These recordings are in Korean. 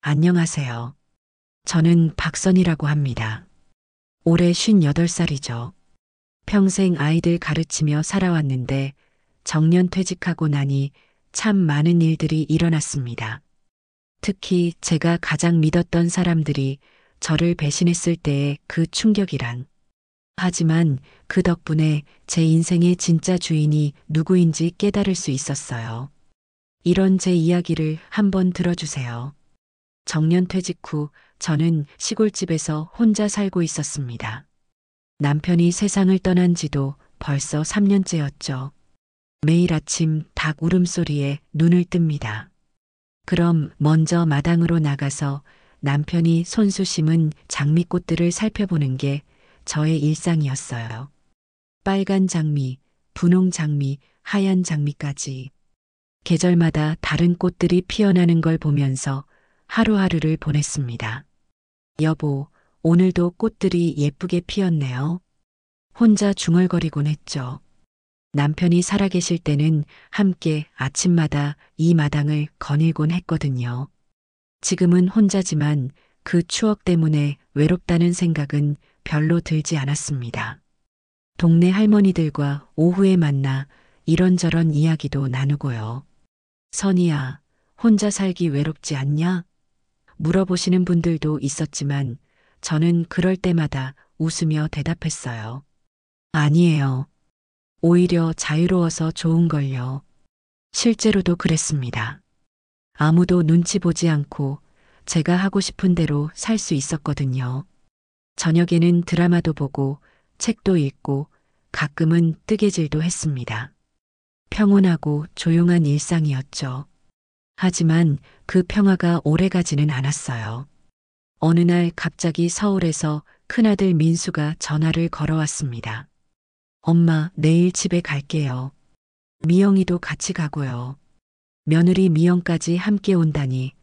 안녕하세요. 저는 박선이라고 합니다. 올해 58살이죠. 평생 아이들 가르치며 살아왔는데 정년 퇴직하고 나니 참 많은 일들이 일어났습니다. 특히 제가 가장 믿었던 사람들이 저를 배신했을 때의 그 충격이란. 하지만 그 덕분에 제 인생의 진짜 주인이 누구인지 깨달을 수 있었어요. 이런 제 이야기를 한번 들어주세요. 정년 퇴직 후 저는 시골집에서 혼자 살고 있었습니다. 남편이 세상을 떠난 지도 벌써 3년째였죠. 매일 아침 닭 울음소리에 눈을 뜹니다. 그럼 먼저 마당으로 나가서 남편이 손수 심은 장미꽃들을 살펴보는 게 저의 일상이었어요. 빨간 장미, 분홍 장미, 하얀 장미까지 계절마다 다른 꽃들이 피어나는 걸 보면서 하루하루를 보냈습니다. 여보, 오늘도 꽃들이 예쁘게 피었네요. 혼자 중얼거리곤 했죠. 남편이 살아계실 때는 함께 아침마다 이 마당을 거닐곤 했거든요. 지금은 혼자지만 그 추억 때문에 외롭다는 생각은 별로 들지 않았습니다. 동네 할머니들과 오후에 만나 이런저런 이야기도 나누고요. 선이야, 혼자 살기 외롭지 않냐? 물어보시는 분들도 있었지만 저는 그럴 때마다 웃으며 대답했어요. 아니에요. 오히려 자유로워서 좋은걸요. 실제로도 그랬습니다. 아무도 눈치 보지 않고 제가 하고 싶은 대로 살 수 있었거든요. 저녁에는 드라마도 보고 책도 읽고 가끔은 뜨개질도 했습니다. 평온하고 조용한 일상이었죠. 하지만 그 평화가 오래가지는 않았어요. 어느 날 갑자기 서울에서 큰아들 민수가 전화를 걸어왔습니다. 엄마, 내일 집에 갈게요. 미영이도 같이 가고요. 며느리 미영까지 함께 온다니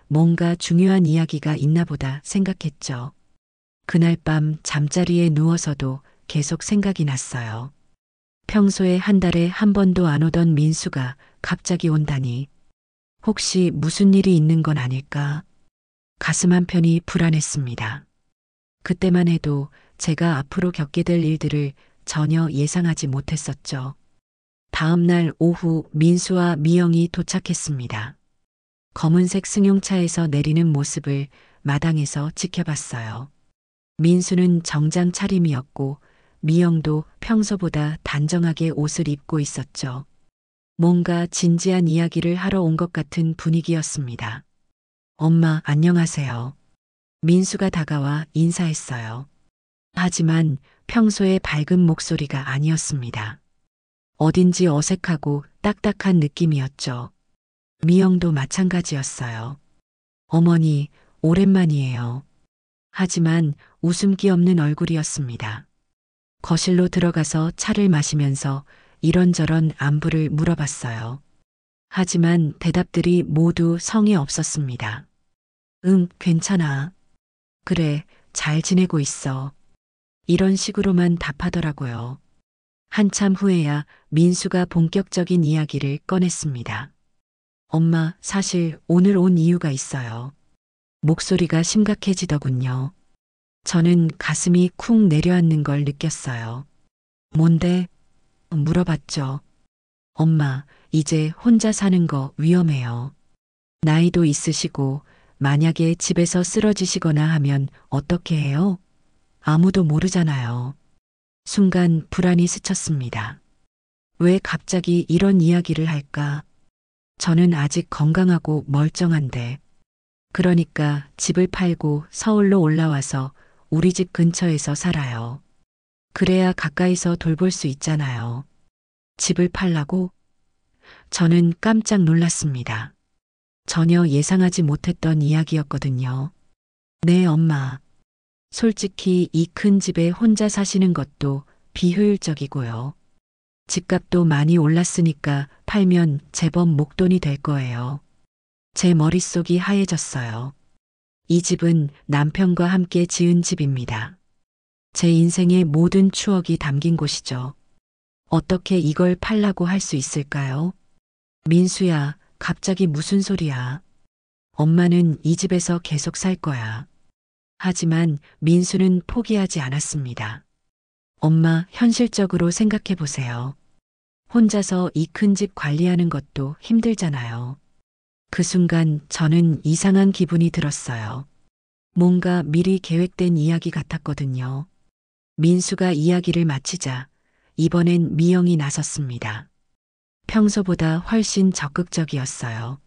뭔가 중요한 이야기가 있나 보다 생각했죠. 그날 밤 잠자리에 누워서도 계속 생각이 났어요. 평소에 한 달에 한 번도 안 오던 민수가 갑자기 온다니 혹시 무슨 일이 있는 건 아닐까? 가슴 한편이 불안했습니다. 그때만 해도 제가 앞으로 겪게 될 일들을 전혀 예상하지 못했었죠. 다음 날 오후 민수와 미영이 도착했습니다. 검은색 승용차에서 내리는 모습을 마당에서 지켜봤어요. 민수는 정장 차림이었고 미영도 평소보다 단정하게 옷을 입고 있었죠. 뭔가 진지한 이야기를 하러 온 것 같은 분위기였습니다. 엄마, 안녕하세요. 민수가 다가와 인사했어요. 하지만 평소의 밝은 목소리가 아니었습니다. 어딘지 어색하고 딱딱한 느낌이었죠. 미영도 마찬가지였어요. 어머니, 오랜만이에요. 하지만 웃음기 없는 얼굴이었습니다. 거실로 들어가서 차를 마시면서 이런저런 안부를 물어봤어요. 하지만 대답들이 모두 성의 없었습니다. 응, 괜찮아. 그래, 잘 지내고 있어. 이런 식으로만 답하더라고요. 한참 후에야 민수가 본격적인 이야기를 꺼냈습니다. 엄마, 사실 오늘 온 이유가 있어요. 목소리가 심각해지더군요. 저는 가슴이 쿵 내려앉는 걸 느꼈어요. 뭔데? 물어봤죠. 엄마, 이제 혼자 사는 거 위험해요. 나이도 있으시고 만약에 집에서 쓰러지시거나 하면 어떻게 해요? 아무도 모르잖아요. 순간 불안이 스쳤습니다. 왜 갑자기 이런 이야기를 할까? 저는 아직 건강하고 멀쩡한데. 그러니까 집을 팔고 서울로 올라와서 우리 집 근처에서 살아요. 그래야 가까이서 돌볼 수 있잖아요. 집을 팔라고? 저는 깜짝 놀랐습니다. 전혀 예상하지 못했던 이야기였거든요. 네, 엄마. 솔직히 이 큰 집에 혼자 사시는 것도 비효율적이고요. 집값도 많이 올랐으니까 팔면 제법 목돈이 될 거예요. 제 머릿속이 하얘졌어요. 이 집은 남편과 함께 지은 집입니다. 제 인생의 모든 추억이 담긴 곳이죠. 어떻게 이걸 팔라고 할 수 있을까요? 민수야, 갑자기 무슨 소리야? 엄마는 이 집에서 계속 살 거야. 하지만 민수는 포기하지 않았습니다. 엄마, 현실적으로 생각해 보세요. 혼자서 이 큰 집 관리하는 것도 힘들잖아요. 그 순간 저는 이상한 기분이 들었어요. 뭔가 미리 계획된 이야기 같았거든요. 민수가 이야기를 마치자 이번엔 미영이 나섰습니다. 평소보다 훨씬 적극적이었어요.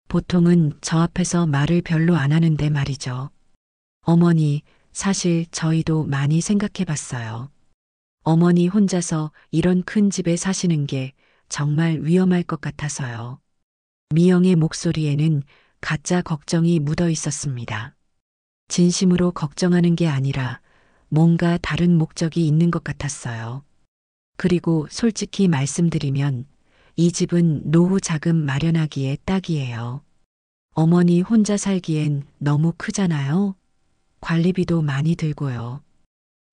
보통은 저 앞에서 말을 별로 안 하는데 말이죠. 어머니, 사실 저희도 많이 생각해 봤어요. 어머니 혼자서 이런 큰 집에 사시는 게 정말 위험할 것 같아서요. 미영의 목소리에는 가짜 걱정이 묻어 있었습니다. 진심으로 걱정하는 게 아니라 뭔가 다른 목적이 있는 것 같았어요. 그리고 솔직히 말씀드리면 이 집은 노후 자금 마련하기에 딱이에요. 어머니 혼자 살기엔 너무 크잖아요. 관리비도 많이 들고요.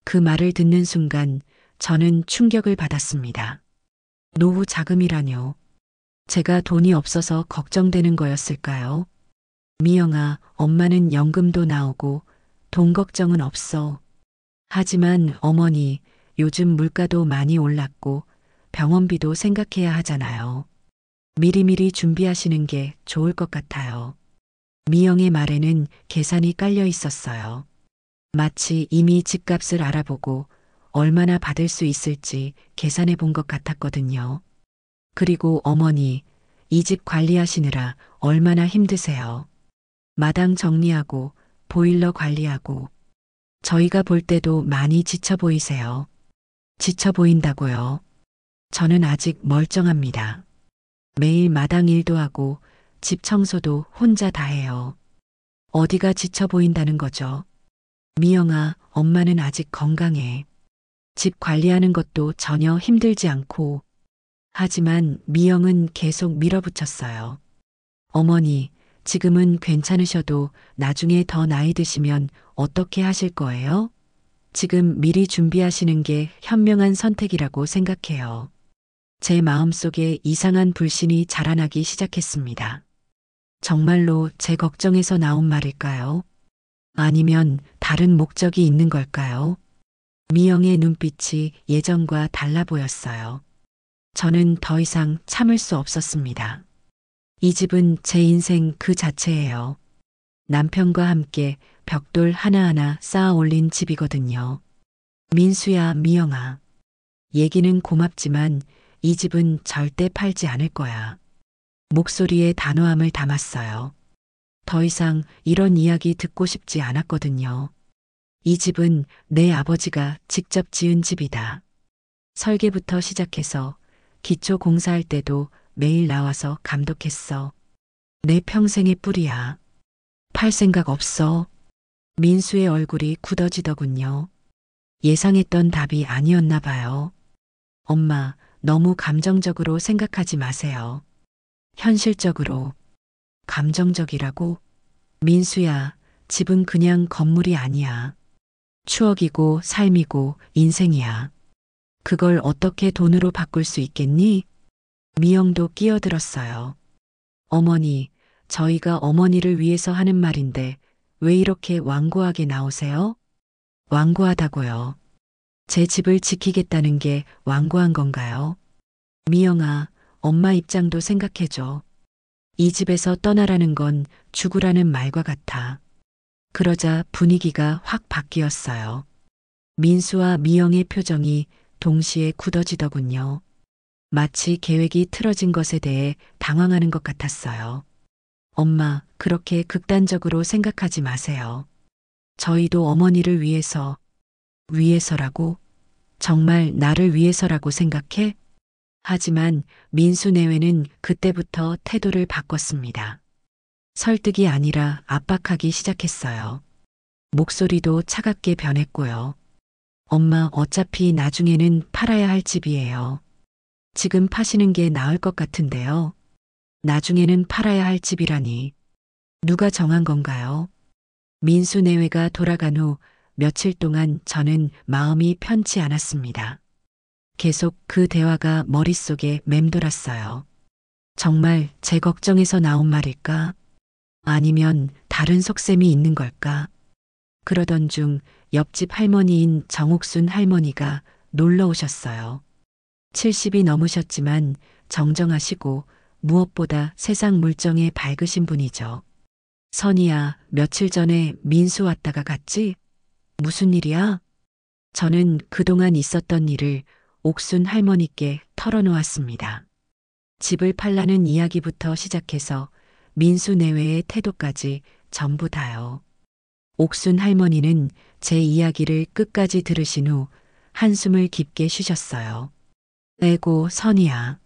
그 말을 듣는 순간 저는 충격을 받았습니다. 노후 자금이라뇨. 제가 돈이 없어서 걱정되는 거였을까요? 미영아, 엄마는 연금도 나오고 돈 걱정은 없어. 하지만 어머니, 요즘 물가도 많이 올랐고 병원비도 생각해야 하잖아요. 미리미리 준비하시는 게 좋을 것 같아요. 미영의 말에는 계산이 깔려 있었어요. 마치 이미 집값을 알아보고 얼마나 받을 수 있을지 계산해 본 것 같았거든요. 그리고 어머니, 이 집 관리하시느라 얼마나 힘드세요. 마당 정리하고 보일러 관리하고 저희가 볼 때도 많이 지쳐 보이세요. 지쳐 보인다고요. 저는 아직 멀쩡합니다. 매일 마당 일도 하고 집 청소도 혼자 다 해요. 어디가 지쳐 보인다는 거죠? 미영아, 엄마는 아직 건강해. 집 관리하는 것도 전혀 힘들지 않고. 하지만 미영은 계속 밀어붙였어요. 어머니, 지금은 괜찮으셔도 나중에 더 나이 드시면 어떻게 하실 거예요? 지금 미리 준비하시는 게 현명한 선택이라고 생각해요. 제 마음속에 이상한 불신이 자라나기 시작했습니다. 정말로 제 걱정에서 나온 말일까요? 아니면 다른 목적이 있는 걸까요? 미영의 눈빛이 예전과 달라 보였어요. 저는 더 이상 참을 수 없었습니다. 이 집은 제 인생 그 자체예요. 남편과 함께 벽돌 하나하나 쌓아 올린 집이거든요. 민수야, 미영아. 얘기는 고맙지만 이 집은 절대 팔지 않을 거야. 목소리에 단호함을 담았어요. 더 이상 이런 이야기 듣고 싶지 않았거든요. 이 집은 내 아버지가 직접 지은 집이다. 설계부터 시작해서 기초 공사할 때도 매일 나와서 감독했어. 내 평생의 뿌리야. 팔 생각 없어. 민수의 얼굴이 굳어지더군요. 예상했던 답이 아니었나 봐요. 엄마, 너무 감정적으로 생각하지 마세요. 현실적으로. 감정적이라고? 민수야, 집은 그냥 건물이 아니야. 추억이고 삶이고 인생이야. 그걸 어떻게 돈으로 바꿀 수 있겠니? 미영도 끼어들었어요. 어머니, 저희가 어머니를 위해서 하는 말인데 왜 이렇게 완고하게 나오세요? 완고하다고요. 제 집을 지키겠다는 게 완고한 건가요? 미영아, 엄마 입장도 생각해줘. 이 집에서 떠나라는 건 죽으라는 말과 같아. 그러자 분위기가 확 바뀌었어요. 민수와 미영의 표정이 동시에 굳어지더군요. 마치 계획이 틀어진 것에 대해 당황하는 것 같았어요. 엄마, 그렇게 극단적으로 생각하지 마세요. 저희도 어머니를 위해서라고? 정말 나를 위해서라고 생각해? 하지만 민수 내외는 그때부터 태도를 바꿨습니다. 설득이 아니라 압박하기 시작했어요. 목소리도 차갑게 변했고요. 엄마, 어차피 나중에는 팔아야 할 집이에요. 지금 파시는 게 나을 것 같은데요. 나중에는 팔아야 할 집이라니. 누가 정한 건가요? 민수 내외가 돌아간 후 며칠 동안 저는 마음이 편치 않았습니다. 계속 그 대화가 머릿속에 맴돌았어요. 정말 제 걱정에서 나온 말일까? 아니면 다른 속셈이 있는 걸까? 그러던 중 옆집 할머니인 정옥순 할머니가 놀러 오셨어요. 70이 넘으셨지만 정정하시고 무엇보다 세상 물정에 밝으신 분이죠. 선이야, 며칠 전에 민수 왔다가 갔지? 무슨 일이야? 저는 그동안 있었던 일을 옥순 할머니께 털어놓았습니다. 집을 팔라는 이야기부터 시작해서 민수 내외의 태도까지 전부 다요. 옥순 할머니는 제 이야기를 끝까지 들으신 후 한숨을 깊게 쉬셨어요. 에고, 선이야.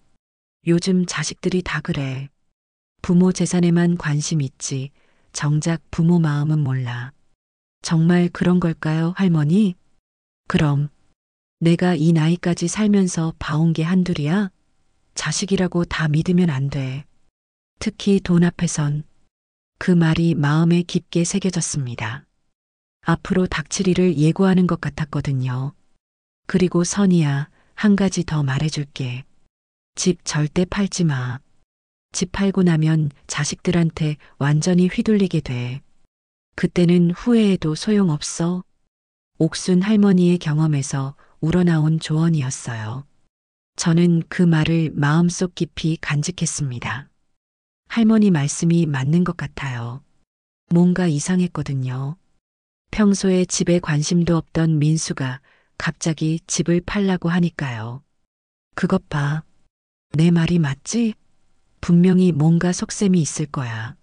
요즘 자식들이 다 그래. 부모 재산에만 관심 있지. 정작 부모 마음은 몰라. 정말 그런 걸까요, 할머니? 그럼 내가 이 나이까지 살면서 봐온 게 한둘이야? 자식이라고 다 믿으면 안 돼. 특히 돈 앞에선. 그 말이 마음에 깊게 새겨졌습니다. 앞으로 닥칠 일을 예고하는 것 같았거든요. 그리고 선이야, 한 가지 더 말해줄게. 집 절대 팔지 마. 집 팔고 나면 자식들한테 완전히 휘둘리게 돼. 그때는 후회해도 소용없어. 옥순 할머니의 경험에서 우러나온 조언이었어요. 저는 그 말을 마음속 깊이 간직했습니다. 할머니 말씀이 맞는 것 같아요. 뭔가 이상했거든요. 평소에 집에 관심도 없던 민수가 갑자기 집을 팔라고 하니까요. 그것 봐. 내 말이 맞지? 분명히 뭔가 속셈이 있을 거야.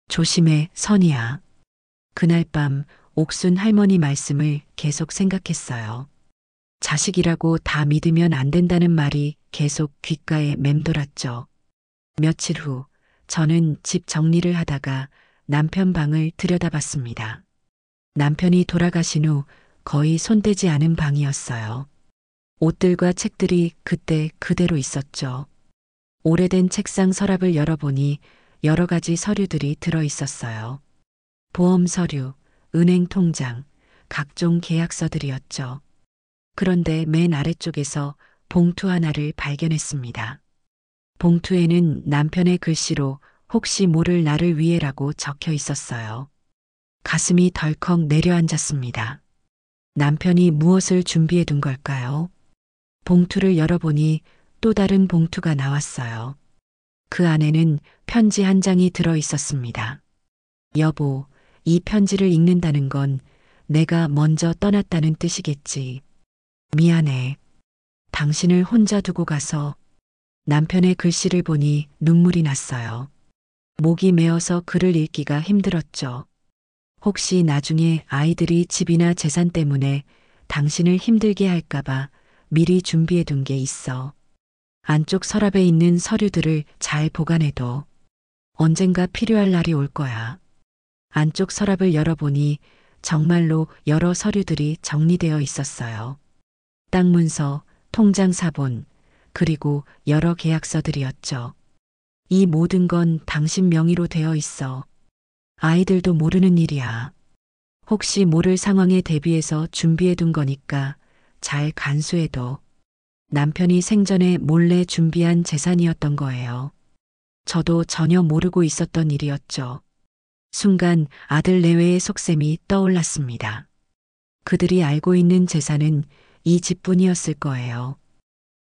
조심해, 선이야. 그날 밤 옥순 할머니 말씀을 계속 생각했어요. 자식이라고 다 믿으면 안 된다는 말이 계속 귓가에 맴돌았죠. 며칠 후 저는 집 정리를 하다가 남편 방을 들여다봤습니다. 남편이 돌아가신 후 거의 손대지 않은 방이었어요. 옷들과 책들이 그때 그대로 있었죠. 오래된 책상 서랍을 열어보니 여러 가지 서류들이 들어 있었어요. 보험 서류, 은행 통장, 각종 계약서들이었죠. 그런데 맨 아래쪽에서 봉투 하나를 발견했습니다. 봉투에는 남편의 글씨로 혹시 모를 나를 위해라고 적혀 있었어요. 가슴이 덜컥 내려앉았습니다. 남편이 무엇을 준비해 둔 걸까요? 봉투를 열어보니 또 다른 봉투가 나왔어요. 그 안에는 편지 한 장이 들어 있었습니다. 여보, 이 편지를 읽는다는 건 내가 먼저 떠났다는 뜻이겠지. 미안해. 당신을 혼자 두고 가서. 남편의 글씨를 보니 눈물이 났어요. 목이 메어서 글을 읽기가 힘들었죠. 혹시 나중에 아이들이 집이나 재산 때문에 당신을 힘들게 할까봐 미리 준비해 둔 게 있어. 안쪽 서랍에 있는 서류들을 잘 보관해둬. 언젠가 필요할 날이 올 거야. 안쪽 서랍을 열어보니 정말로 여러 서류들이 정리되어 있었어요. 땅 문서, 통장 사본, 그리고 여러 계약서들이었죠. 이 모든 건 당신 명의로 되어 있어. 아이들도 모르는 일이야. 혹시 모를 상황에 대비해서 준비해 둔 거니까 잘 간수해둬. 남편이 생전에 몰래 준비한 재산이었던 거예요. 저도 전혀 모르고 있었던 일이었죠. 순간 아들 내외의 속셈이 떠올랐습니다. 그들이 알고 있는 재산은 이 집뿐이었을 거예요.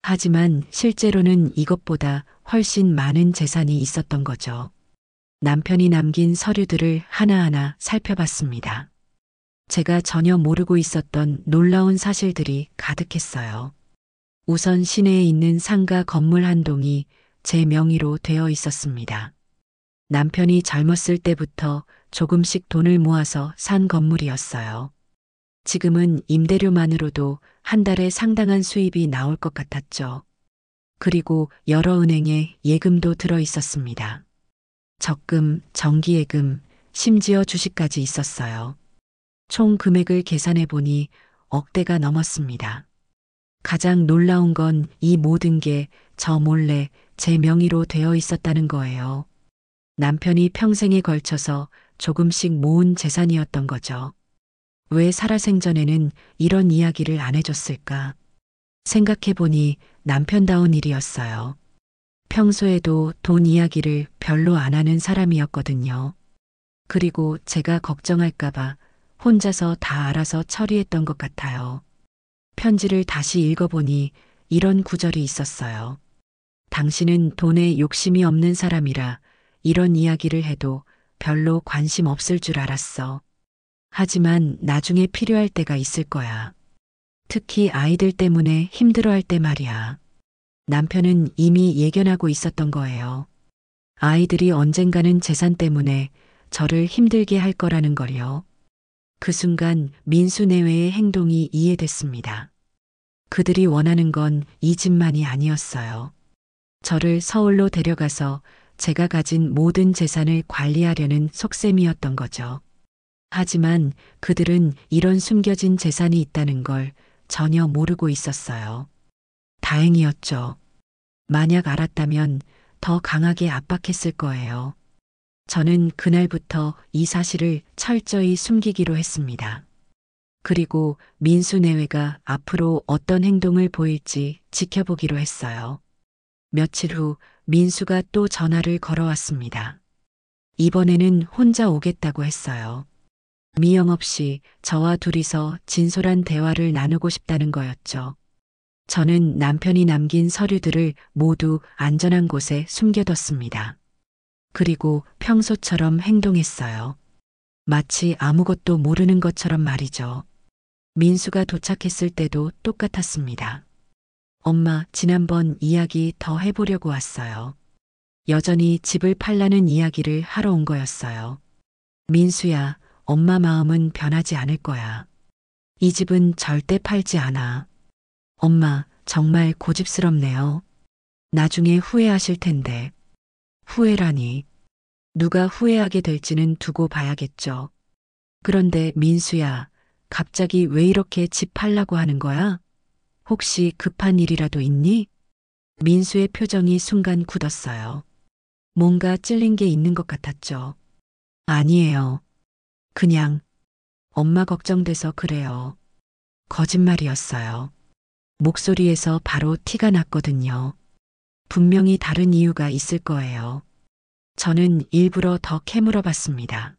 하지만 실제로는 이것보다 훨씬 많은 재산이 있었던 거죠. 남편이 남긴 서류들을 하나하나 살펴봤습니다. 제가 전혀 모르고 있었던 놀라운 사실들이 가득했어요. 우선 시내에 있는 상가 건물 한 동이 제 명의로 되어 있었습니다. 남편이 젊었을 때부터 조금씩 돈을 모아서 산 건물이었어요. 지금은 임대료만으로도 한 달에 상당한 수입이 나올 것 같았죠. 그리고 여러 은행에 예금도 들어 있었습니다. 적금, 정기예금, 심지어 주식까지 있었어요. 총 금액을 계산해 보니 억대가 넘었습니다. 가장 놀라운 건 이 모든 게 저 몰래 제 명의로 되어 있었다는 거예요. 남편이 평생에 걸쳐서 조금씩 모은 재산이었던 거죠. 왜 살아생전에는 이런 이야기를 안 해줬을까? 생각해보니 남편다운 일이었어요. 평소에도 돈 이야기를 별로 안 하는 사람이었거든요. 그리고 제가 걱정할까봐 혼자서 다 알아서 처리했던 것 같아요. 편지를 다시 읽어보니 이런 구절이 있었어요. 당신은 돈에 욕심이 없는 사람이라 이런 이야기를 해도 별로 관심 없을 줄 알았어. 하지만 나중에 필요할 때가 있을 거야. 특히 아이들 때문에 힘들어할 때 말이야. 남편은 이미 예견하고 있었던 거예요. 아이들이 언젠가는 재산 때문에 저를 힘들게 할 거라는 걸요. 그 순간 민수 내외의 행동이 이해됐습니다. 그들이 원하는 건 이 집만이 아니었어요. 저를 서울로 데려가서 제가 가진 모든 재산을 관리하려는 속셈이었던 거죠. 하지만 그들은 이런 숨겨진 재산이 있다는 걸 전혀 모르고 있었어요. 다행이었죠. 만약 알았다면 더 강하게 압박했을 거예요. 저는 그날부터 이 사실을 철저히 숨기기로 했습니다. 그리고 민수 내외가 앞으로 어떤 행동을 보일지 지켜보기로 했어요. 며칠 후 민수가 또 전화를 걸어왔습니다. 이번에는 혼자 오겠다고 했어요. 미영 없이 저와 둘이서 진솔한 대화를 나누고 싶다는 거였죠. 저는 남편이 남긴 서류들을 모두 안전한 곳에 숨겨뒀습니다. 그리고 평소처럼 행동했어요. 마치 아무것도 모르는 것처럼 말이죠. 민수가 도착했을 때도 똑같았습니다. 엄마, 지난번 이야기 더 해보려고 왔어요. 여전히 집을 팔라는 이야기를 하러 온 거였어요. 민수야, 엄마 마음은 변하지 않을 거야. 이 집은 절대 팔지 않아. 엄마, 정말 고집스럽네요. 나중에 후회하실 텐데. 후회라니. 누가 후회하게 될지는 두고 봐야겠죠. 그런데 민수야, 갑자기 왜 이렇게 집 팔라고 하는 거야? 혹시 급한 일이라도 있니? 민수의 표정이 순간 굳었어요. 뭔가 찔린 게 있는 것 같았죠. 아니에요. 그냥 엄마 걱정돼서 그래요. 거짓말이었어요. 목소리에서 바로 티가 났거든요. 분명히 다른 이유가 있을 거예요. 저는 일부러 더 캐물어 봤습니다.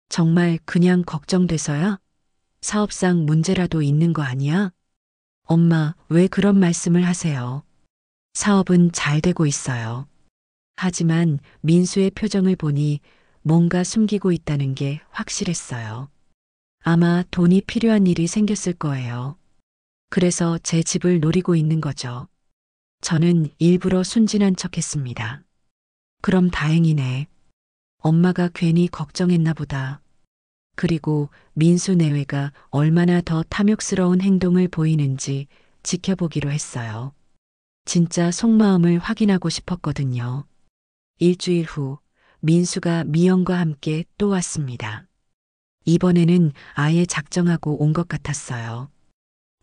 정말 그냥 걱정돼서야? 사업상 문제라도 있는 거 아니야? 엄마, 왜 그런 말씀을 하세요? 사업은 잘 되고 있어요. 하지만 민수의 표정을 보니 뭔가 숨기고 있다는 게 확실했어요. 아마 돈이 필요한 일이 생겼을 거예요. 그래서 제 집을 노리고 있는 거죠. 저는 일부러 순진한 척 했습니다. 그럼 다행이네. 엄마가 괜히 걱정했나 보다. 그리고 민수 내외가 얼마나 더 탐욕스러운 행동을 보이는지 지켜보기로 했어요. 진짜 속마음을 확인하고 싶었거든요. 일주일 후 민수가 미영과 함께 또 왔습니다. 이번에는 아예 작정하고 온 것 같았어요.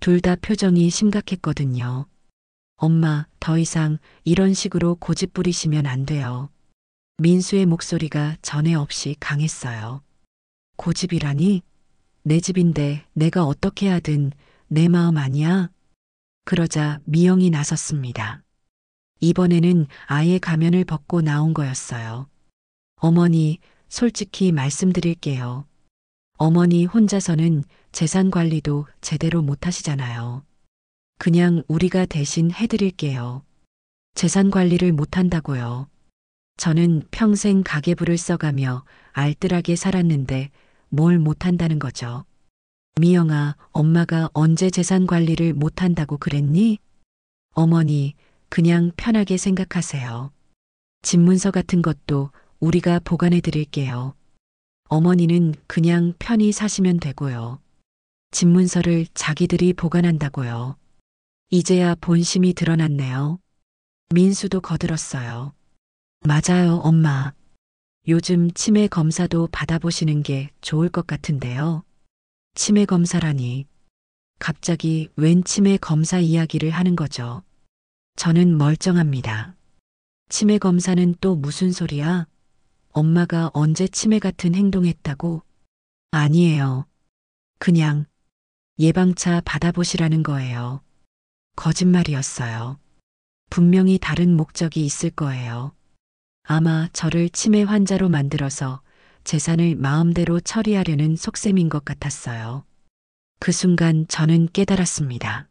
둘 다 표정이 심각했거든요. 엄마, 더 이상 이런 식으로 고집 부리시면 안 돼요. 민수의 목소리가 전에 없이 강했어요. 고집이라니? 내 집인데 내가 어떻게 하든 내 마음 아니야? 그러자 미영이 나섰습니다. 이번에는 아예 가면을 벗고 나온 거였어요. 어머니, 솔직히 말씀드릴게요. 어머니 혼자서는 재산 관리도 제대로 못 하시잖아요. 그냥 우리가 대신 해드릴게요. 재산 관리를 못 한다고요. 저는 평생 가계부를 써가며 알뜰하게 살았는데 뭘 못한다는 거죠. 미영아, 엄마가 언제 재산 관리를 못한다고 그랬니? 어머니, 그냥 편하게 생각하세요. 집문서 같은 것도 우리가 보관해 드릴게요. 어머니는 그냥 편히 사시면 되고요. 집문서를 자기들이 보관한다고요. 이제야 본심이 드러났네요. 민수도 거들었어요. 맞아요, 엄마. 요즘 치매 검사도 받아보시는 게 좋을 것 같은데요. 치매 검사라니. 갑자기 웬 치매 검사 이야기를 하는 거죠. 저는 멀쩡합니다. 치매 검사는 또 무슨 소리야? 엄마가 언제 치매 같은 행동했다고? 아니에요. 그냥 예방차 받아보시라는 거예요. 거짓말이었어요. 분명히 다른 목적이 있을 거예요. 아마 저를 치매 환자로 만들어서 재산을 마음대로 처리하려는 속셈인 것 같았어요. 그 순간 저는 깨달았습니다.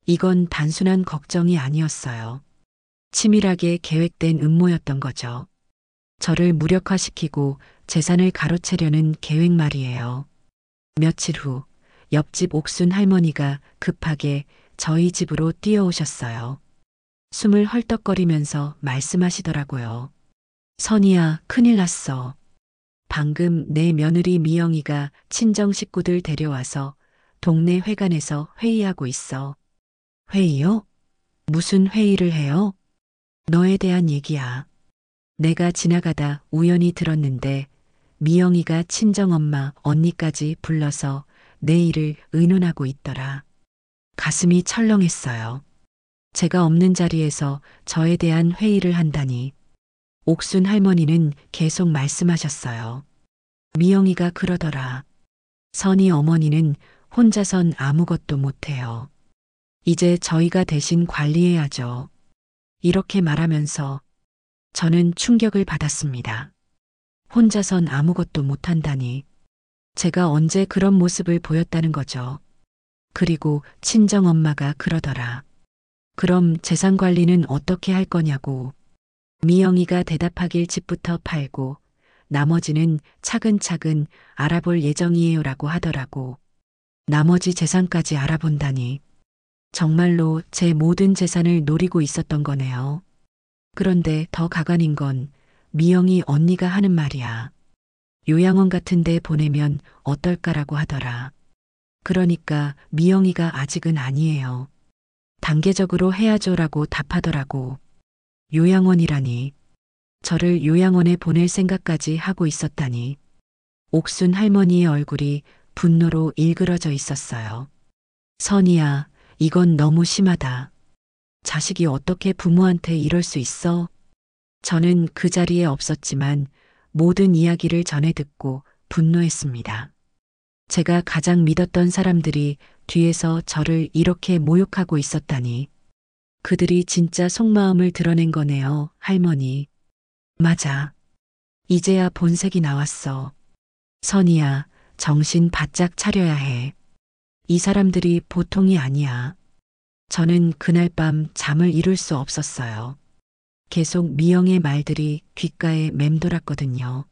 이건 단순한 걱정이 아니었어요. 치밀하게 계획된 음모였던 거죠. 저를 무력화시키고 재산을 가로채려는 계획 말이에요. 며칠 후 옆집 옥순 할머니가 급하게 저희 집으로 뛰어오셨어요. 숨을 헐떡거리면서 말씀하시더라고요. 선이야, 큰일 났어. 방금 내 며느리 미영이가 친정 식구들 데려와서 동네 회관에서 회의하고 있어. 회의요? 무슨 회의를 해요? 너에 대한 얘기야. 내가 지나가다 우연히 들었는데 미영이가 친정엄마, 언니까지 불러서 내 일을 의논하고 있더라. 가슴이 철렁했어요. 제가 없는 자리에서 저에 대한 회의를 한다니. 옥순 할머니는 계속 말씀하셨어요. 미영이가 그러더라. 선이 어머니는 혼자선 아무것도 못해요. 이제 저희가 대신 관리해야죠. 이렇게 말하면서 저는 충격을 받았습니다. 혼자선 아무것도 못한다니. 제가 언제 그런 모습을 보였다는 거죠. 그리고 친정엄마가 그러더라. 그럼 재산 관리는 어떻게 할 거냐고. 미영이가 대답하길 집부터 팔고 나머지는 차근차근 알아볼 예정이에요라고 하더라고. 나머지 재산까지 알아본다니. 정말로 제 모든 재산을 노리고 있었던 거네요. 그런데 더 가관인 건 미영이 언니가 하는 말이야. 요양원 같은 데 보내면 어떨까라고 하더라. 그러니까 미영이가 아직은 아니에요. 단계적으로 해야죠라고 답하더라고. 요양원이라니. 저를 요양원에 보낼 생각까지 하고 있었다니. 옥순 할머니의 얼굴이 분노로 일그러져 있었어요. 선이야, 이건 너무 심하다. 자식이 어떻게 부모한테 이럴 수 있어? 저는 그 자리에 없었지만 모든 이야기를 전해 듣고 분노했습니다. 제가 가장 믿었던 사람들이 뒤에서 저를 이렇게 모욕하고 있었다니. 그들이 진짜 속마음을 드러낸 거네요, 할머니. 맞아. 이제야 본색이 나왔어. 선이야, 정신 바짝 차려야 해. 이 사람들이 보통이 아니야. 저는 그날 밤 잠을 이룰 수 없었어요. 계속 미영의 말들이 귓가에 맴돌았거든요.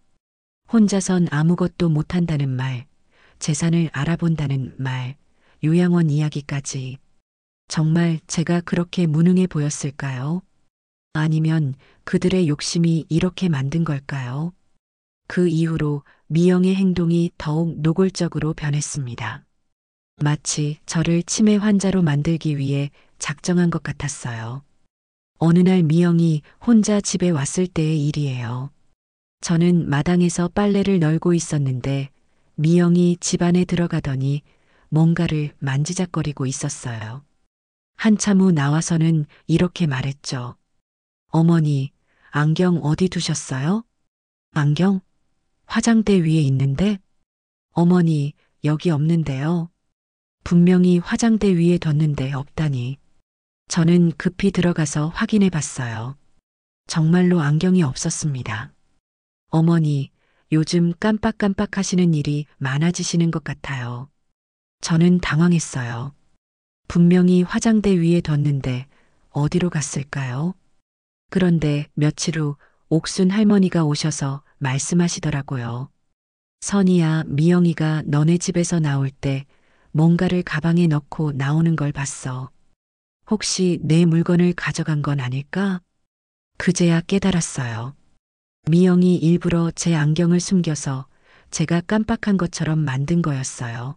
혼자선 아무것도 못한다는 말, 재산을 알아본다는 말, 요양원 이야기까지. 정말 제가 그렇게 무능해 보였을까요? 아니면 그들의 욕심이 이렇게 만든 걸까요? 그 이후로 미영의 행동이 더욱 노골적으로 변했습니다. 마치 저를 치매 환자로 만들기 위해 작정한 것 같았어요. 어느 날 미영이 혼자 집에 왔을 때의 일이에요. 저는 마당에서 빨래를 널고 있었는데 미영이 집 안에 들어가더니 뭔가를 만지작거리고 있었어요. 한참 후 나와서는 이렇게 말했죠. 어머니, 안경 어디 두셨어요? 안경? 화장대 위에 있는데? 어머니, 여기 없는데요. 분명히 화장대 위에 뒀는데 없다니. 저는 급히 들어가서 확인해 봤어요. 정말로 안경이 없었습니다. 어머니, 요즘 깜빡깜빡 하시는 일이 많아지시는 것 같아요. 저는 당황했어요. 분명히 화장대 위에 뒀는데 어디로 갔을까요? 그런데 며칠 후 옥순 할머니가 오셔서 말씀하시더라고요. 선이야, 미영이가 너네 집에서 나올 때 뭔가를 가방에 넣고 나오는 걸 봤어. 혹시 내 물건을 가져간 건 아닐까? 그제야 깨달았어요. 미영이 일부러 제 안경을 숨겨서 제가 깜빡한 것처럼 만든 거였어요.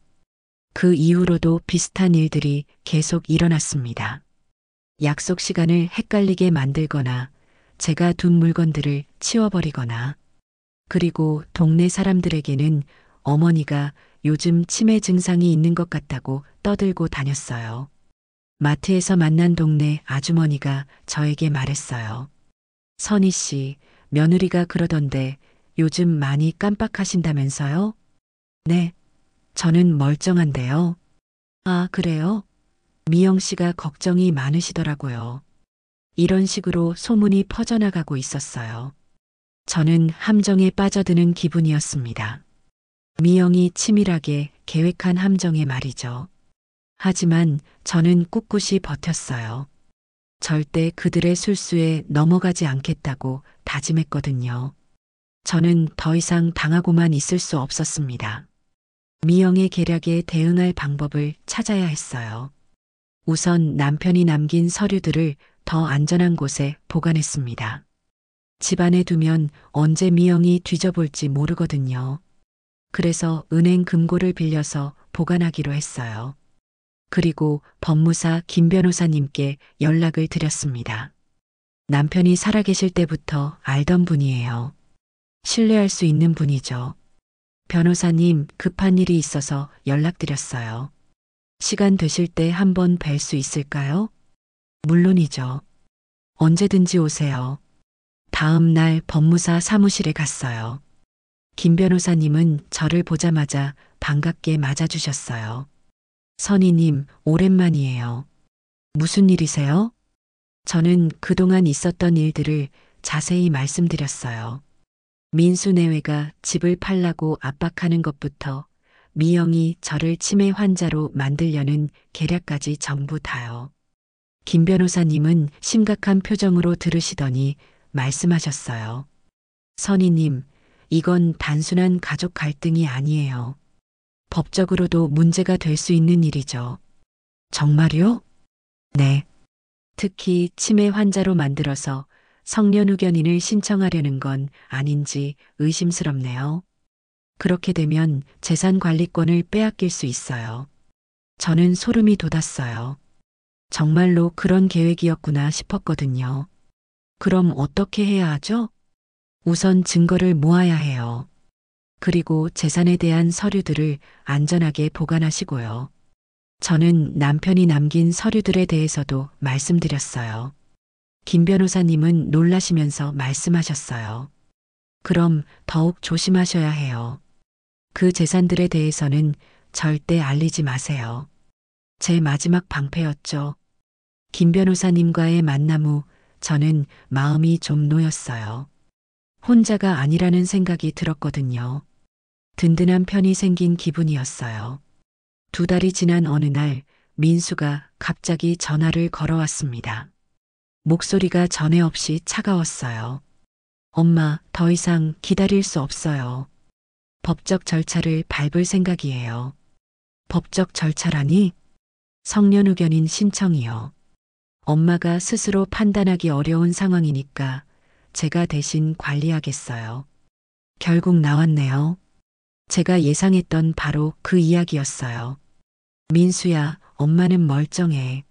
그 이후로도 비슷한 일들이 계속 일어났습니다. 약속 시간을 헷갈리게 만들거나 제가 둔 물건들을 치워버리거나 그리고 동네 사람들에게는 어머니가 요즘 치매 증상이 있는 것 같다고 떠들고 다녔어요. 마트에서 만난 동네 아주머니가 저에게 말했어요. 선희 씨, 며느리가 그러던데 요즘 많이 깜빡하신다면서요? 네, 저는 멀쩡한데요. 아, 그래요? 미영 씨가 걱정이 많으시더라고요. 이런 식으로 소문이 퍼져나가고 있었어요. 저는 함정에 빠져드는 기분이었습니다. 미영이 치밀하게 계획한 함정의 말이죠. 하지만 저는 꿋꿋이 버텼어요. 절대 그들의 술수에 넘어가지 않겠다고 다짐했거든요. 저는 더 이상 당하고만 있을 수 없었습니다. 미영의 계략에 대응할 방법을 찾아야 했어요. 우선 남편이 남긴 서류들을 더 안전한 곳에 보관했습니다. 집안에 두면 언제 미영이 뒤져볼지 모르거든요. 그래서 은행 금고를 빌려서 보관하기로 했어요. 그리고 법무사 김 변호사님께 연락을 드렸습니다. 남편이 살아계실 때부터 알던 분이에요. 신뢰할 수 있는 분이죠. 변호사님, 급한 일이 있어서 연락드렸어요. 시간 되실 때 한번 뵐 수 있을까요? 물론이죠. 언제든지 오세요. 다음 날 법무사 사무실에 갔어요. 김 변호사님은 저를 보자마자 반갑게 맞아주셨어요. 선희님, 오랜만이에요. 무슨 일이세요? 저는 그동안 있었던 일들을 자세히 말씀드렸어요. 민수 내외가 집을 팔라고 압박하는 것부터 미영이 저를 치매 환자로 만들려는 계략까지 전부 다요. 김 변호사님은 심각한 표정으로 들으시더니 말씀하셨어요. 선희님, 이건 단순한 가족 갈등이 아니에요. 법적으로도 문제가 될 수 있는 일이죠. 정말요? 네. 특히 치매 환자로 만들어서 성년후견인을 신청하려는 건 아닌지 의심스럽네요. 그렇게 되면 재산 관리권을 빼앗길 수 있어요. 저는 소름이 돋았어요. 정말로 그런 계획이었구나 싶었거든요. 그럼 어떻게 해야 하죠? 우선 증거를 모아야 해요. 그리고 재산에 대한 서류들을 안전하게 보관하시고요. 저는 남편이 남긴 서류들에 대해서도 말씀드렸어요. 김 변호사님은 놀라시면서 말씀하셨어요. 그럼 더욱 조심하셔야 해요. 그 재산들에 대해서는 절대 알리지 마세요. 제 마지막 방패였죠. 김 변호사님과의 만남 후 저는 마음이 좀 놓였어요. 혼자가 아니라는 생각이 들었거든요. 든든한 편이 생긴 기분이었어요. 2달이 지난 어느 날 민수가 갑자기 전화를 걸어왔습니다. 목소리가 전에 없이 차가웠어요. 엄마, 더 이상 기다릴 수 없어요. 법적 절차를 밟을 생각이에요. 법적 절차라니? 성년후견인 신청이요. 엄마가 스스로 판단하기 어려운 상황이니까 제가 대신 관리하겠어요. 결국 나왔네요. 제가 예상했던 바로 그 이야기였어요. 민수야, 엄마는 멀쩡해.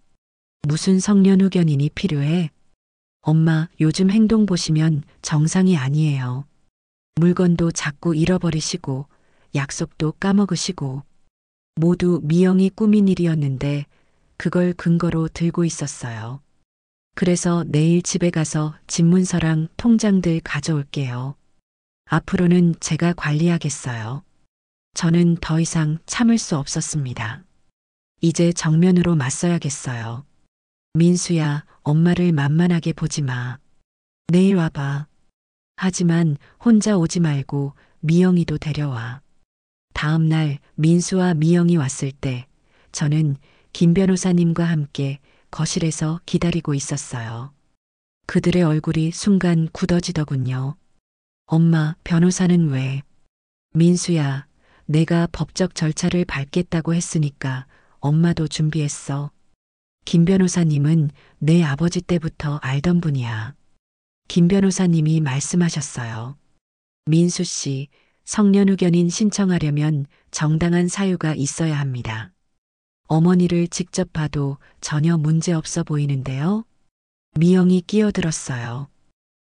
무슨 성년후견인이 필요해? 엄마, 요즘 행동 보시면 정상이 아니에요. 물건도 자꾸 잃어버리시고, 약속도 까먹으시고, 모두 미영이 꾸민 일이었는데, 그걸 근거로 들고 있었어요. 그래서 내일 집에 가서 집문서랑 통장들 가져올게요. 앞으로는 제가 관리하겠어요. 저는 더 이상 참을 수 없었습니다. 이제 정면으로 맞서야겠어요. 민수야, 엄마를 만만하게 보지 마. 내일 와봐. 하지만 혼자 오지 말고 미영이도 데려와. 다음 날 민수와 미영이 왔을 때 저는 김 변호사님과 함께 거실에서 기다리고 있었어요. 그들의 얼굴이 순간 굳어지더군요. 엄마, 변호사는 왜? 민수야, 내가 법적 절차를 밟겠다고 했으니까 엄마도 준비했어. 김 변호사님은 내 아버지 때부터 알던 분이야. 김 변호사님이 말씀하셨어요. 민수 씨, 성년후견인 신청하려면 정당한 사유가 있어야 합니다. 어머니를 직접 봐도 전혀 문제 없어 보이는데요. 미영이 끼어들었어요.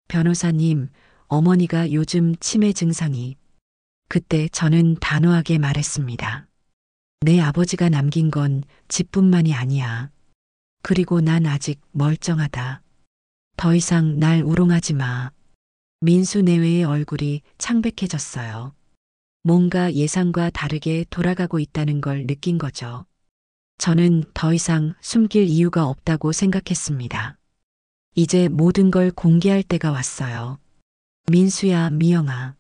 변호사님, 어머니가 요즘 치매 증상이. 그때 저는 단호하게 말했습니다. 내 아버지가 남긴 건 집뿐만이 아니야. 그리고 난 아직 멀쩡하다. 더 이상 날 우롱하지 마. 민수 내외의 얼굴이 창백해졌어요. 뭔가 예상과 다르게 돌아가고 있다는 걸 느낀 거죠. 저는 더 이상 숨길 이유가 없다고 생각했습니다. 이제 모든 걸 공개할 때가 왔어요. 민수야, 미영아.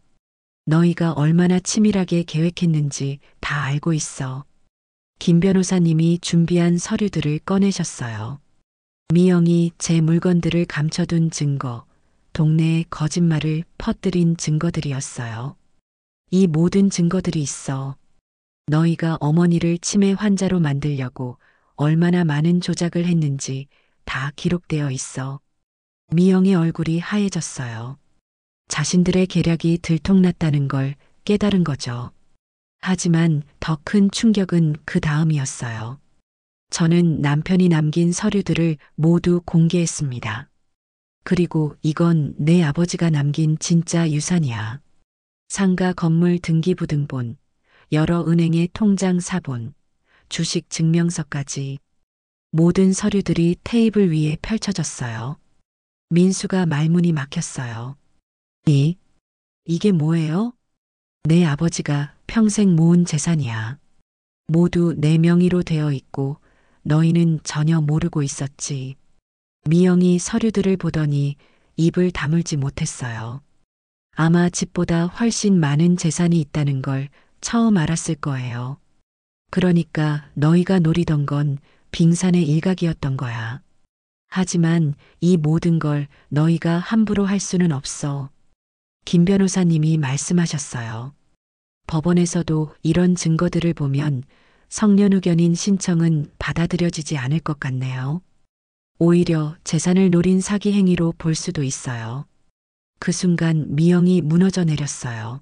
너희가 얼마나 치밀하게 계획했는지 다 알고 있어. 김 변호사님이 준비한 서류들을 꺼내셨어요. 미영이 제 물건들을 감춰둔 증거, 동네에 거짓말을 퍼뜨린 증거들이었어요. 이 모든 증거들이 있어. 너희가 어머니를 치매 환자로 만들려고 얼마나 많은 조작을 했는지 다 기록되어 있어. 미영의 얼굴이 하얘졌어요. 자신들의 계략이 들통났다는 걸 깨달은 거죠. 하지만 더 큰 충격은 그 다음이었어요. 저는 남편이 남긴 서류들을 모두 공개했습니다. 그리고 이건 내 아버지가 남긴 진짜 유산이야. 상가 건물 등기부등본, 여러 은행의 통장 사본, 주식 증명서까지 모든 서류들이 테이블 위에 펼쳐졌어요. 민수가 말문이 막혔어요. 이게 뭐예요? 내 아버지가 평생 모은 재산이야. 모두 내 명의로 되어 있고 너희는 전혀 모르고 있었지. 미영이 서류들을 보더니 입을 다물지 못했어요. 아마 집보다 훨씬 많은 재산이 있다는 걸 처음 알았을 거예요. 그러니까 너희가 노리던 건 빙산의 일각이었던 거야. 하지만 이 모든 걸 너희가 함부로 할 수는 없어. 김 변호사님이 말씀하셨어요. 법원에서도 이런 증거들을 보면 성년후견인 신청은 받아들여지지 않을 것 같네요. 오히려 재산을 노린 사기 행위로 볼 수도 있어요. 그 순간 미영이 무너져 내렸어요.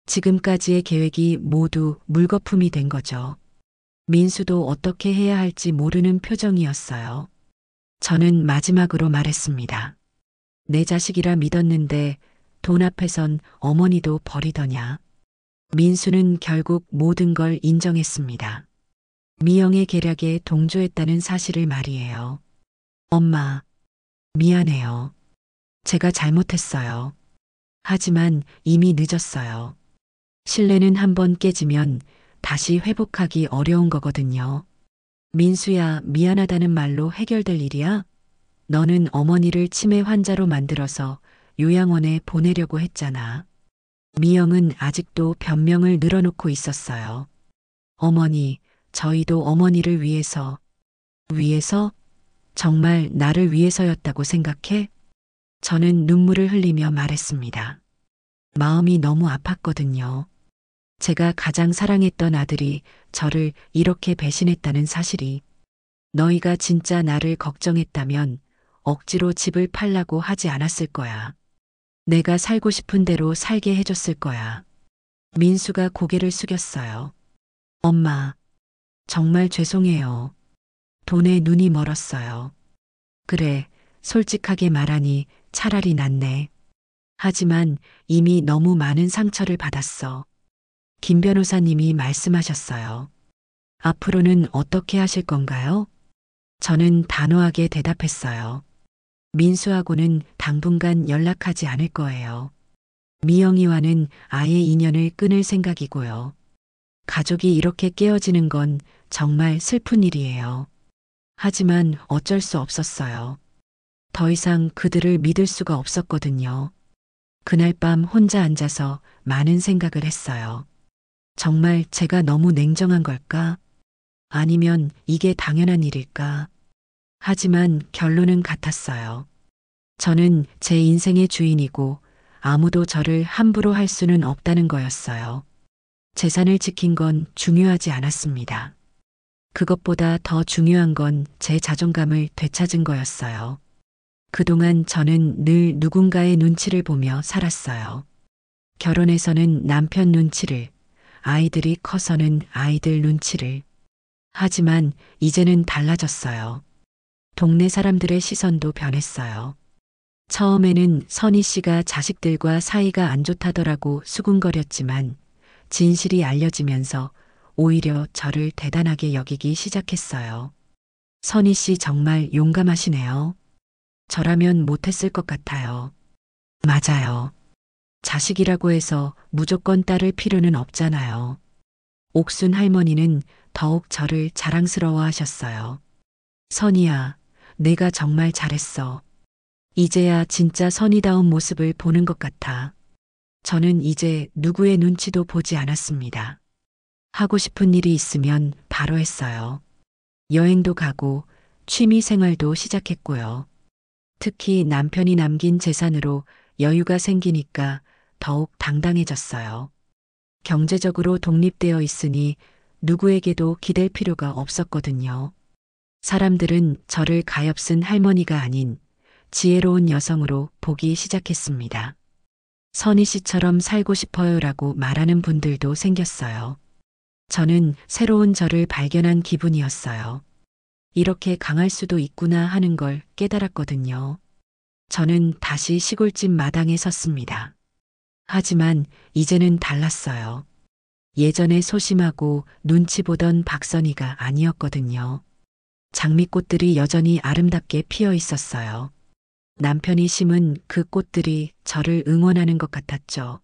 지금까지의 계획이 모두 물거품이 된 거죠. 민수도 어떻게 해야 할지 모르는 표정이었어요. 저는 마지막으로 말했습니다. 내 자식이라 믿었는데 돈 앞에선 어머니도 버리더냐. 민수는 결국 모든 걸 인정했습니다. 미영의 계략에 동조했다는 사실을 말이에요. 엄마, 미안해요. 제가 잘못했어요. 하지만 이미 늦었어요. 신뢰는 한번 깨지면 다시 회복하기 어려운 거거든요. 민수야, 미안하다는 말로 해결될 일이야? 너는 어머니를 치매 환자로 만들어서 요양원에 보내려고 했잖아. 미영은 아직도 변명을 늘어놓고 있었어요. 어머니, 저희도 어머니를 위해서? 정말 나를 위해서였다고 생각해? 저는 눈물을 흘리며 말했습니다. 마음이 너무 아팠거든요. 제가 가장 사랑했던 아들이 저를 이렇게 배신했다는 사실이. 너희가 진짜 나를 걱정했다면 억지로 집을 팔라고 하지 않았을 거야. 내가 살고 싶은 대로 살게 해줬을 거야. 민수가 고개를 숙였어요. 엄마, 정말 죄송해요. 돈에 눈이 멀었어요. 그래, 솔직하게 말하니 차라리 낫네. 하지만 이미 너무 많은 상처를 받았어. 김 변호사님이 말씀하셨어요. 앞으로는 어떻게 하실 건가요? 저는 단호하게 대답했어요. 민수하고는 당분간 연락하지 않을 거예요. 미영이와는 아예 인연을 끊을 생각이고요. 가족이 이렇게 깨어지는 건 정말 슬픈 일이에요. 하지만 어쩔 수 없었어요. 더 이상 그들을 믿을 수가 없었거든요. 그날 밤 혼자 앉아서 많은 생각을 했어요. 정말 제가 너무 냉정한 걸까? 아니면 이게 당연한 일일까? 하지만 결론은 같았어요. 저는 제 인생의 주인이고 아무도 저를 함부로 할 수는 없다는 거였어요. 재산을 지킨 건 중요하지 않았습니다. 그것보다 더 중요한 건 제 자존감을 되찾은 거였어요. 그동안 저는 늘 누군가의 눈치를 보며 살았어요. 결혼해서는 남편 눈치를, 아이들이 커서는 아이들 눈치를. 하지만 이제는 달라졌어요. 동네 사람들의 시선도 변했어요. 처음에는 선희 씨가 자식들과 사이가 안 좋다더라고 수군거렸지만 진실이 알려지면서 오히려 저를 대단하게 여기기 시작했어요. 선희 씨 정말 용감하시네요. 저라면 못했을 것 같아요. 맞아요. 자식이라고 해서 무조건 따를 필요는 없잖아요. 옥순 할머니는 더욱 저를 자랑스러워 하셨어요. 선희야, 내가 정말 잘했어. 이제야 진짜 선의다운 모습을 보는 것 같아. 저는 이제 누구의 눈치도 보지 않았습니다. 하고 싶은 일이 있으면 바로 했어요. 여행도 가고 취미 생활도 시작했고요. 특히 남편이 남긴 재산으로 여유가 생기니까 더욱 당당해졌어요. 경제적으로 독립되어 있으니 누구에게도 기댈 필요가 없었거든요. 사람들은 저를 가엾은 할머니가 아닌 지혜로운 여성으로 보기 시작했습니다. 선희 씨처럼 살고 싶어요라고 말하는 분들도 생겼어요. 저는 새로운 저를 발견한 기분이었어요. 이렇게 강할 수도 있구나 하는 걸 깨달았거든요. 저는 다시 시골집 마당에 섰습니다. 하지만 이제는 달랐어요. 예전에 소심하고 눈치 보던 박선희가 아니었거든요. 장미꽃들이 여전히 아름답게 피어 있었어요. 남편이 심은 그 꽃들이 저를 응원하는 것 같았죠.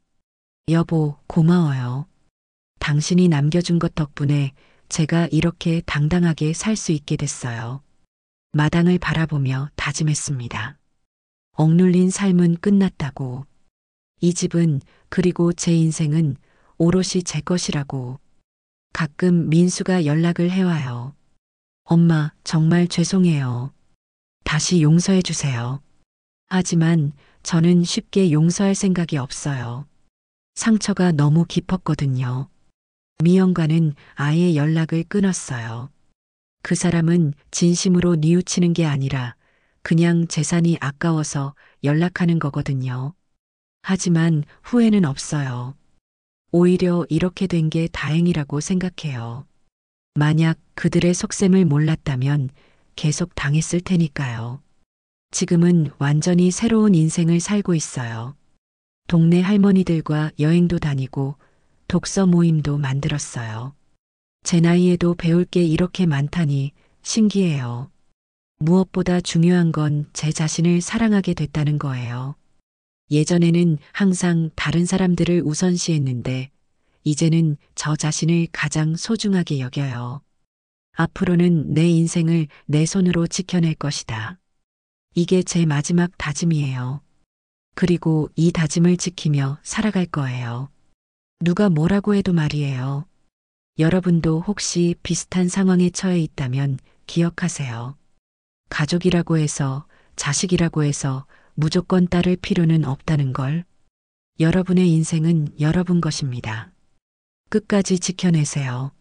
여보, 고마워요. 당신이 남겨준 것 덕분에 제가 이렇게 당당하게 살 수 있게 됐어요. 마당을 바라보며 다짐했습니다. 억눌린 삶은 끝났다고. 이 집은 그리고 제 인생은 오롯이 제 것이라고. 가끔 민수가 연락을 해와요. 엄마, 정말 죄송해요. 다시 용서해 주세요. 하지만 저는 쉽게 용서할 생각이 없어요. 상처가 너무 깊었거든요. 미영과는 아예 연락을 끊었어요. 그 사람은 진심으로 뉘우치는 게 아니라 그냥 재산이 아까워서 연락하는 거거든요. 하지만 후회는 없어요. 오히려 이렇게 된 게 다행이라고 생각해요. 만약 그들의 속셈을 몰랐다면 계속 당했을 테니까요. 지금은 완전히 새로운 인생을 살고 있어요. 동네 할머니들과 여행도 다니고 독서 모임도 만들었어요. 제 나이에도 배울 게 이렇게 많다니 신기해요. 무엇보다 중요한 건 제 자신을 사랑하게 됐다는 거예요. 예전에는 항상 다른 사람들을 우선시했는데 이제는 저 자신을 가장 소중하게 여겨요. 앞으로는 내 인생을 내 손으로 지켜낼 것이다. 이게 제 마지막 다짐이에요. 그리고 이 다짐을 지키며 살아갈 거예요. 누가 뭐라고 해도 말이에요. 여러분도 혹시 비슷한 상황에 처해 있다면 기억하세요. 가족이라고 해서, 자식이라고 해서 무조건 따를 필요는 없다는 걸. 여러분의 인생은 여러분 것입니다. 끝까지 지켜내세요.